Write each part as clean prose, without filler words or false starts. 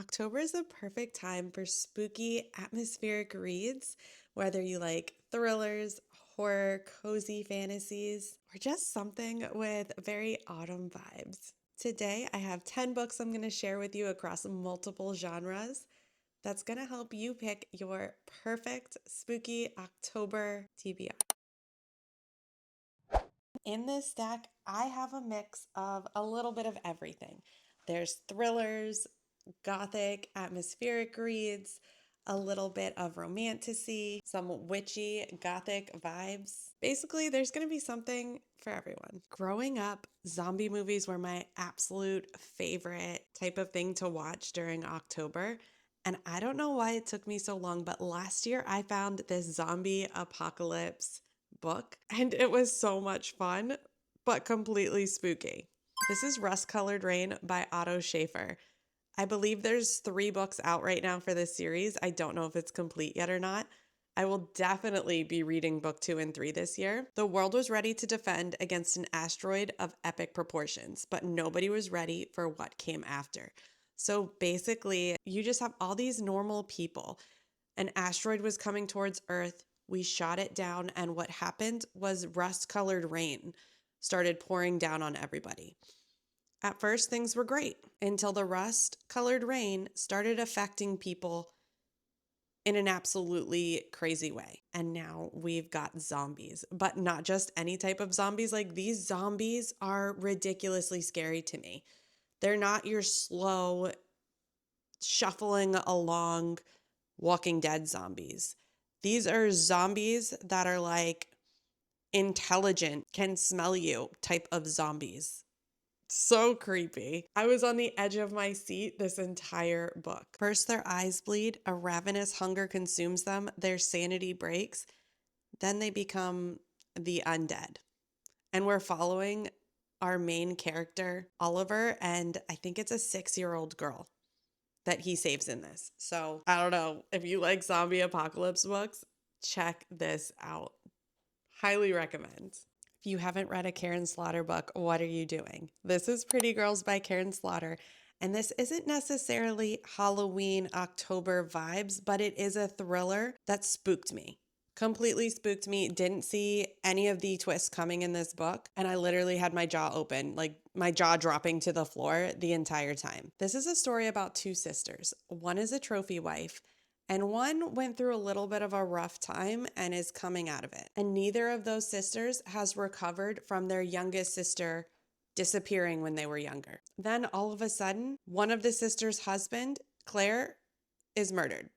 October is a perfect time for spooky, atmospheric reads, whether you like thrillers, horror, cozy fantasies, or just something with very autumn vibes. Today, I have 10 books I'm going to share with you across multiple genres that's going to help you pick your perfect spooky October TBR. In this stack, I have a mix of a little bit of everything. There's thrillers, gothic, atmospheric reads, a little bit of romantasy, some witchy, gothic vibes. Basically, there's going to be something for everyone. Growing up, zombie movies were my absolute favorite type of thing to watch during October. And I don't know why it took me so long, but last year I found this zombie apocalypse book and it was so much fun, but completely spooky. This is Rust Colored Rain by Otto Schafer. I believe there's 3 books out right now for this series. I don't know if it's complete yet or not. I will definitely be reading book 2 and 3 this year. The world was ready to defend against an asteroid of epic proportions, but nobody was ready for what came after. So basically, you just have all these normal people. An asteroid was coming towards Earth. We shot it down, and what happened was rust-colored rain started pouring down on everybody. At first, things were great until the rust-colored rain started affecting people in an absolutely crazy way. And now we've got zombies, but not just any type of zombies. Like, these zombies are ridiculously scary to me. They're not your slow, shuffling along Walking Dead zombies. These are zombies that are like intelligent, can smell you type of zombies. So creepy. I was on the edge of my seat this entire book. First, their eyes bleed, a ravenous hunger consumes them, their sanity breaks, then they become the undead. And we're following our main character, Oliver, and I think it's a 6-year-old girl that he saves in this. So I don't know. If you like zombie apocalypse books, check this out. Highly recommend. If you haven't read a Karin Slaughter book, what are you doing? This is Pretty Girls by Karin Slaughter. And this isn't necessarily Halloween October vibes, but it is a thriller that spooked me. Completely spooked me. Didn't see any of the twists coming in this book. And I literally had my jaw open, like my jaw dropping to the floor the entire time. This is a story about 2 sisters. One is a trophy wife, and one went through a little bit of a rough time and is coming out of it. And neither of those sisters has recovered from their youngest sister disappearing when they were younger. Then all of a sudden, one of the sisters' husband, Claire, is murdered.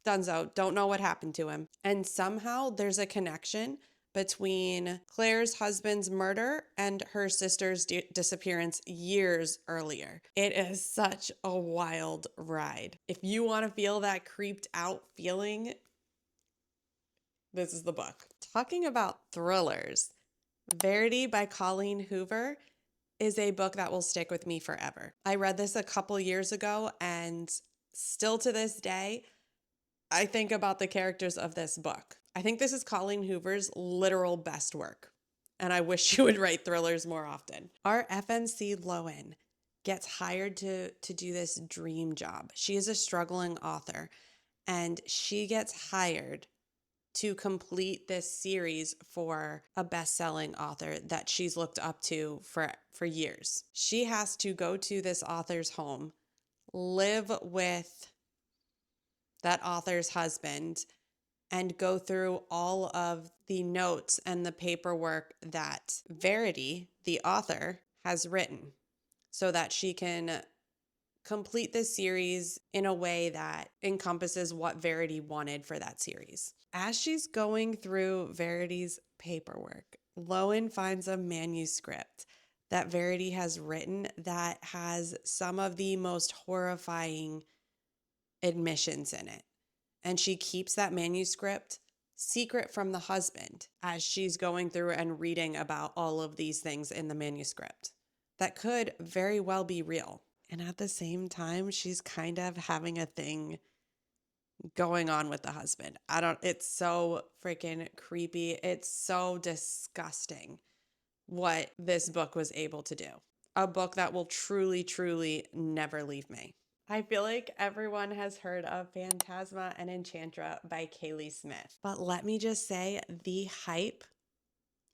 Dunzo, don't know what happened to him. And somehow there's a connection between Claire's husband's murder and her sister's disappearance years earlier. It is such a wild ride. If you want to feel that creeped out feeling, this is the book. Talking about thrillers, Verity by Colleen Hoover is a book that will stick with me forever. I read this a couple years ago, and still to this day, I think about the characters of this book. I think this is Colleen Hoover's literal best work, and I wish she would write thrillers more often. Our FNC Lowen gets hired to do this dream job. She is a struggling author, and she gets hired to complete this series for a best-selling author that she's looked up to for years. She has to go to this author's home, live with that author's husband, and go through all of the notes and the paperwork that Verity, the author, has written so that she can complete this series in a way that encompasses what Verity wanted for that series. As she's going through Verity's paperwork, Lowen finds a manuscript that Verity has written that has some of the most horrifying admissions in it. And she keeps that manuscript secret from the husband as she's going through and reading about all of these things in the manuscript that could very well be real. And at the same time, she's kind of having a thing going on with the husband. It's so freaking creepy. It's so disgusting what this book was able to do. A book that will truly, truly never leave me. I feel like everyone has heard of Phantasma and Enchantra by Kaylie Smith. But let me just say, the hype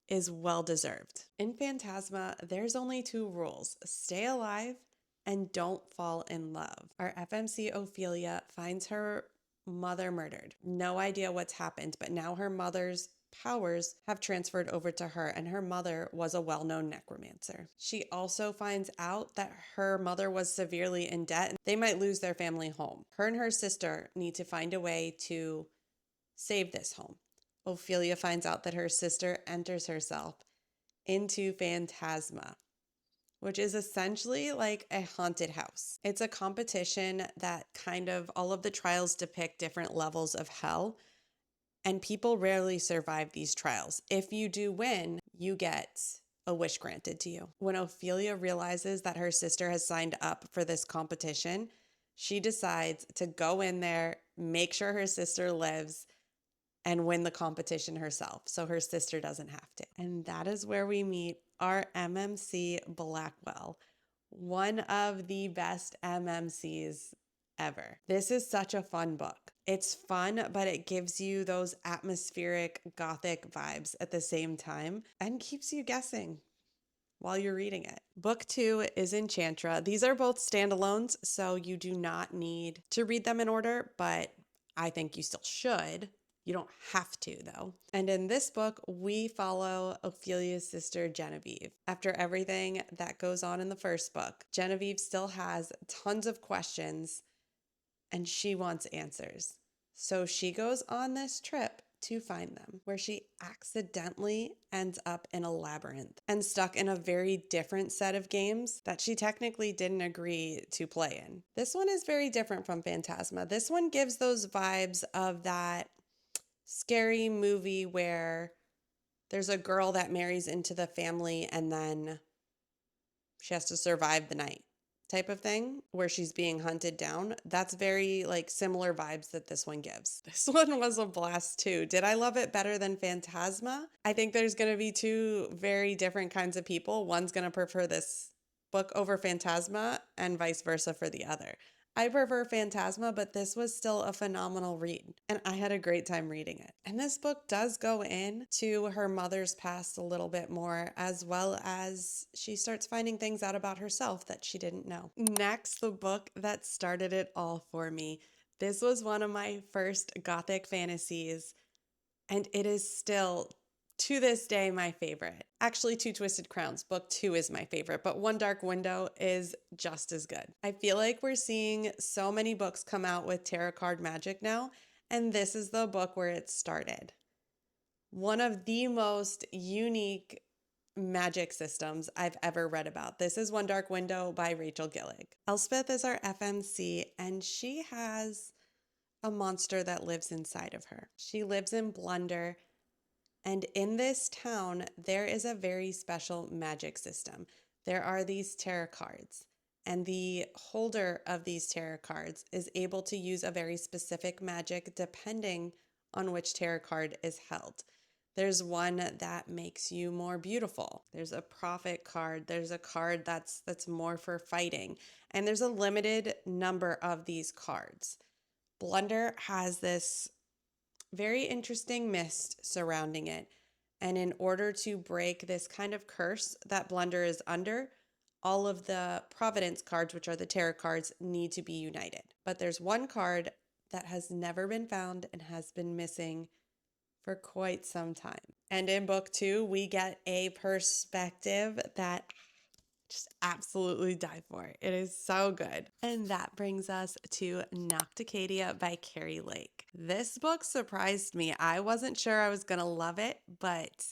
is well deserved. In Phantasma, there's only two rules: stay alive and don't fall in love. Our FMC Ophelia finds her mother murdered. No idea what's happened, but now her mother's powers have transferred over to her, and her mother was a well-known necromancer. She also finds out that her mother was severely in debt and they might lose their family home. Her and her sister need to find a way to save this home. Ophelia finds out that her sister enters herself into Phantasma, which is essentially like a haunted house. It's a competition that kind of all of the trials depict different levels of hell, and people rarely survive these trials. If you do win, you get a wish granted to you. When Ophelia realizes that her sister has signed up for this competition, she decides to go in there, make sure her sister lives, and win the competition herself so her sister doesn't have to. And that is where we meet our MMC Blackwell, one of the best MMCs ever. This is such a fun book. It's fun, but it gives you those atmospheric gothic vibes at the same time and keeps you guessing while you're reading it. Book 2 is Enchantra. These are both standalones, so you do not need to read them in order, but I think you still should. You don't have to, though. And in this book, we follow Ophelia's sister, Genevieve. After everything that goes on in the first book, Genevieve still has tons of questions and she wants answers. So she goes on this trip to find them, where she accidentally ends up in a labyrinth and stuck in a very different set of games that she technically didn't agree to play in. This one is very different from Phantasma. This one gives those vibes of that scary movie where there's a girl that marries into the family and then she has to survive the night type of thing, where she's being hunted down. That's very like similar vibes that this one gives. This one was a blast too. Did I love it better than Phantasma? I think there's going to be two very different kinds of people. One's going to prefer this book over Phantasma and vice versa for the other. I prefer Phantasma, but this was still a phenomenal read, and I had a great time reading it. And this book does go into her mother's past a little bit more, as well as she starts finding things out about herself that she didn't know. Next, the book that started it all for me. This was one of my first gothic fantasies, and it is still, to this day, my favorite. Actually, Two Twisted Crowns, book 2 is my favorite, but One Dark Window is just as good. I feel like we're seeing so many books come out with tarot card magic now, and this is the book where it started. One of the most unique magic systems I've ever read about. This is One Dark Window by Rachel Gillig. Elspeth is our FMC, and she has a monster that lives inside of her. She lives in Blunder. And in this town, there is a very special magic system. There are these tarot cards, and the holder of these tarot cards is able to use a very specific magic depending on which tarot card is held. There's one that makes you more beautiful. There's a prophet card. There's a card that's more for fighting. And there's a limited number of these cards. Blunder has this very interesting mist surrounding it. And in order to break this kind of curse that Blunder is under, all of the Providence cards, which are the tarot cards, need to be united. But there's one card that has never been found and has been missing for quite some time. And in book 2, we get a perspective that just absolutely die for. It is so good. And that brings us to Nocticadia by Keri Lake. This book surprised me. I wasn't sure I was going to love it, but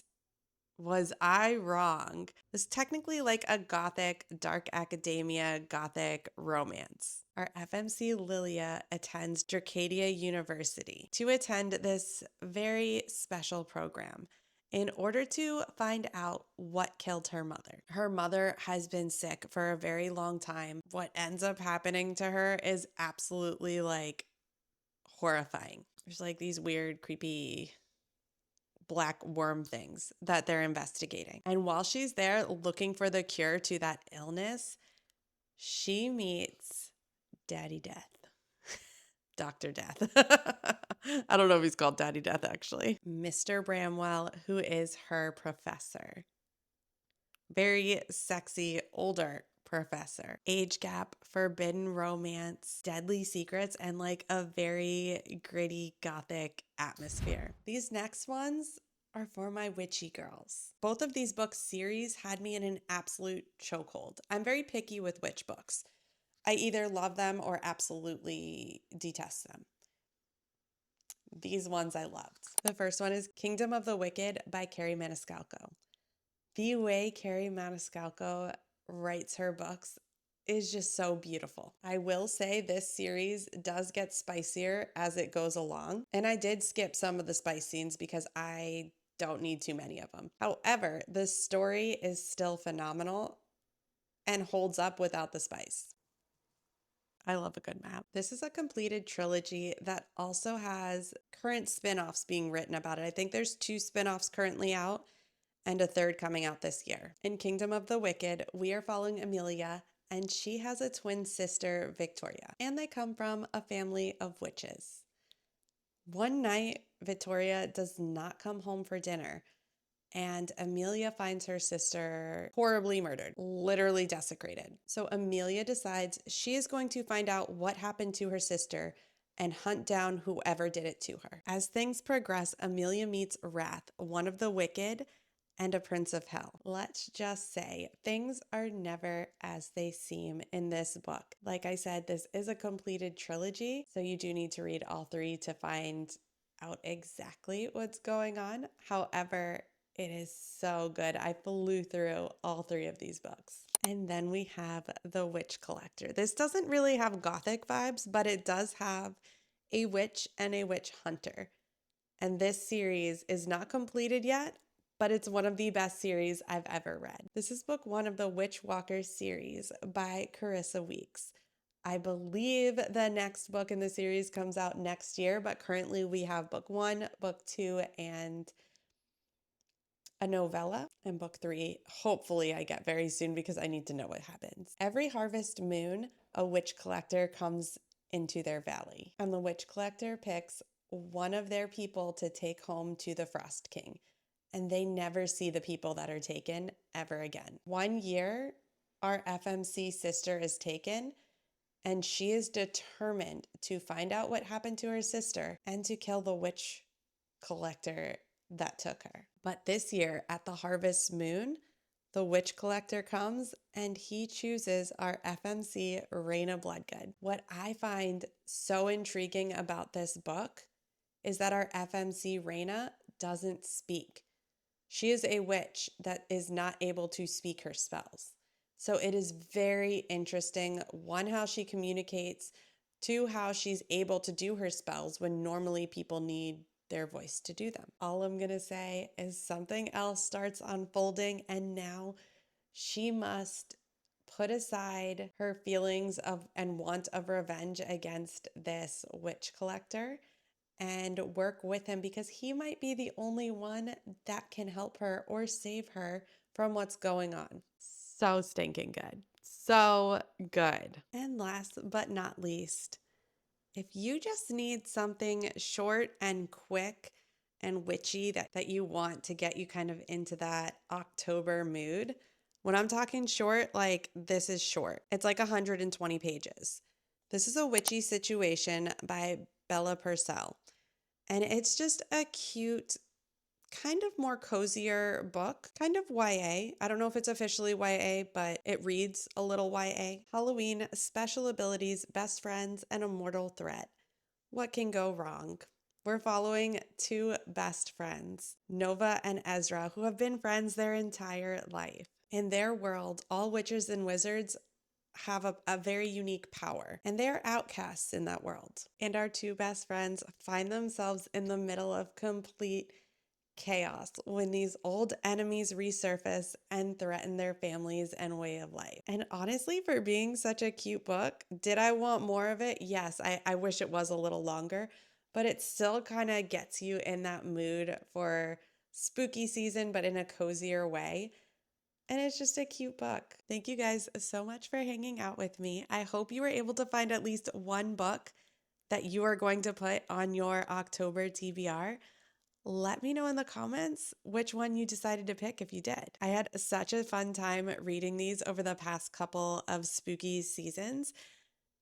was I wrong? It's technically like a gothic, dark academia, gothic romance. Our FMC Lilia attends Drcadia University to attend this very special program in order to find out what killed her mother. Her mother has been sick for a very long time. What ends up happening to her is absolutely like horrifying. There's like these weird, creepy black worm things that they're investigating. And while she's there looking for the cure to that illness, she meets Daddy Death. Dr. Death. I don't know if he's called Daddy Death, actually. Mr. Bramwell, who is her professor. Very sexy, older professor. Age gap, forbidden romance, deadly secrets, and like a very gritty gothic atmosphere. These next ones are for my witchy girls. Both of these books series had me in an absolute chokehold. I'm very picky with witch books. I either love them or absolutely detest them. These ones I loved. The first one is Kingdom of the Wicked by Keri Maniscalco. The way Keri Maniscalco writes her books is just so beautiful. I will say this series does get spicier as it goes along, and I did skip some of the spice scenes because I don't need too many of them. However, the story is still phenomenal and holds up without the spice. I love a good map. This is a completed trilogy that also has current spin-offs being written about it. I think there's 2 spin-offs currently out and a 3rd coming out this year. In Kingdom of the Wicked, we are following Amelia, and she has a twin sister, Victoria, and they come from a family of witches. One night, Victoria does not come home for dinner, and Amelia finds her sister horribly murdered, literally desecrated. So Amelia decides she is going to find out what happened to her sister and hunt down whoever did it to her. As things progress, Amelia meets Wrath, one of the wicked, and a prince of hell. Let's just say things are never as they seem in this book. Like I said, this is a completed trilogy, so you do need to read all 3 to find out exactly what's going on. However, it is so good. I flew through all 3 of these books. And then we have The Witch Collector. This doesn't really have gothic vibes, but it does have a witch and a witch hunter. And this series is not completed yet, but it's one of the best series I've ever read. This is book 1 of the Witch Walker series by Charissa Weeks. I believe the next book in the series comes out next year, but currently we have book 1, book 2, and a novella, and book 3 hopefully I get very soon because I need to know what happens. Every harvest moon, a witch collector comes into their valley, and the witch collector picks one of their people to take home to the Frost King, and they never see the people that are taken ever again. One year, our FMC sister is taken, and she is determined to find out what happened to her sister and to kill the witch collector that took her. But this year at the harvest moon, the witch collector comes and he chooses our FMC Raina Bloodgood. What I find so intriguing about this book is that our FMC Raina doesn't speak. She is a witch that is not able to speak her spells. So it is very interesting, 1, how she communicates, 2, how she's able to do her spells when normally people need their voice to do them. All I'm going to say is something else starts unfolding, and now she must put aside her feelings of and want of revenge against this witch collector and work with him because he might be the only one that can help her or save her from what's going on. So stinking good. So good. And last but not least, if you just need something short and quick and witchy that you want to get you kind of into that October mood, when I'm talking short, like this is short. It's like 120 pages. This is A Witchy Situation by Bella Pursell. And it's just a cute, kind of more cozier book, kind of YA. I don't know if it's officially YA, but it reads a little YA. Halloween, special abilities, best friends, and a mortal threat. What can go wrong? We're following 2 best friends, Nova and Ezra, who have been friends their entire life. In their world, all witches and wizards have a very unique power, and they are outcasts in that world. And our 2 best friends find themselves in the middle of complete chaos when these old enemies resurface and threaten their families and way of life. And honestly, for being such a cute book, did I want more of it? Yes, I wish it was a little longer, but it still kind of gets you in that mood for spooky season, but in a cozier way. And it's just a cute book. Thank you guys so much for hanging out with me. I hope you were able to find at least one book that you are going to put on your October TBR. Let me know in the comments which one you decided to pick if you did. I had such a fun time reading these over the past couple of spooky seasons.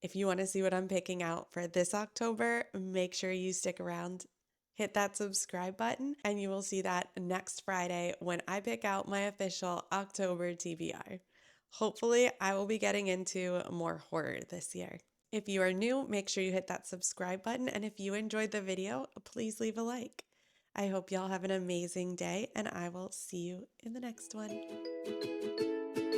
If you want to see what I'm picking out for this October, make sure you stick around. Hit that subscribe button, and you will see that next Friday when I pick out my official October TBR. Hopefully, I will be getting into more horror this year. If you are new, make sure you hit that subscribe button, and if you enjoyed the video, please leave a like. I hope y'all have an amazing day, and I will see you in the next one.